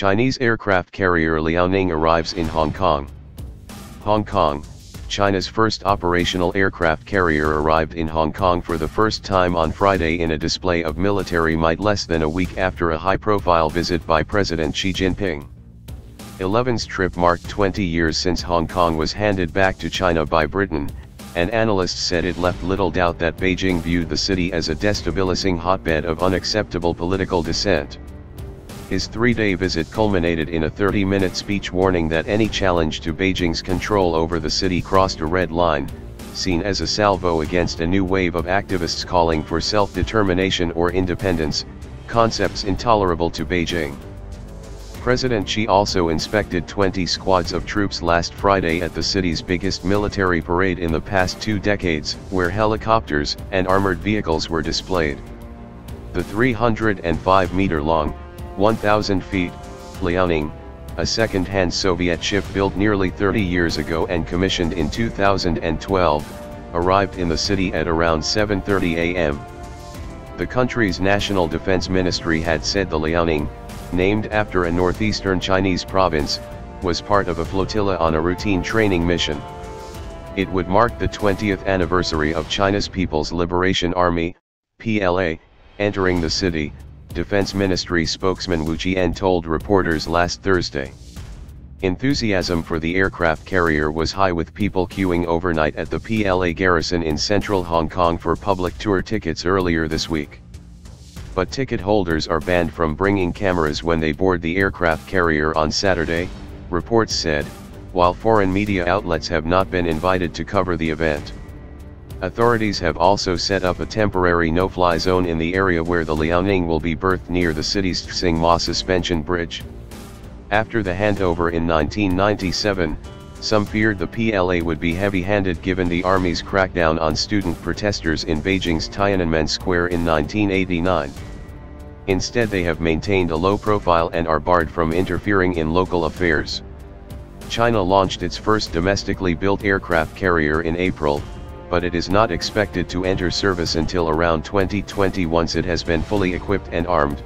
Chinese aircraft carrier Liaoning arrives in Hong Kong. Hong Kong, China's first operational aircraft carrier arrived in Hong Kong for the first time on Friday in a display of military might less than a week after a high-profile visit by President Xi Jinping. 11's trip marked 20 years since Hong Kong was handed back to China by Britain, and analysts said it left little doubt that Beijing viewed the city as a destabilising hotbed of unacceptable political dissent. His three-day visit culminated in a 30-minute speech warning that any challenge to Beijing's control over the city crossed a red line, seen as a salvo against a new wave of activists calling for self-determination or independence, concepts intolerable to Beijing. President Xi also inspected 20 squads of troops last Friday at the city's biggest military parade in the past 2 decades, where helicopters and armored vehicles were displayed. The 305-meter-long, 1,000 feet, Liaoning, a second-hand Soviet ship built nearly 30 years ago and commissioned in 2012, arrived in the city at around 7:30 a.m. The country's National Defense Ministry had said the Liaoning, named after a northeastern Chinese province, was part of a flotilla on a routine training mission. It would mark the 20th anniversary of China's People's Liberation Army, PLA, entering the city, Defense Ministry spokesman Wu Jian told reporters last Thursday. Enthusiasm for the aircraft carrier was high, with people queuing overnight at the PLA garrison in central Hong Kong for public tour tickets earlier this week. But ticket holders are banned from bringing cameras when they board the aircraft carrier on Saturday, reports said, while foreign media outlets have not been invited to cover the event. Authorities have also set up a temporary no-fly zone in the area where the Liaoning will be berthed near the city's Tsing Ma suspension bridge. After the handover in 1997, some feared the PLA would be heavy-handed given the army's crackdown on student protesters in Beijing's Tiananmen Square in 1989. Instead, they have maintained a low profile and are barred from interfering in local affairs. China launched its first domestically built aircraft carrier in April, but it is not expected to enter service until around 2020 once it has been fully equipped and armed.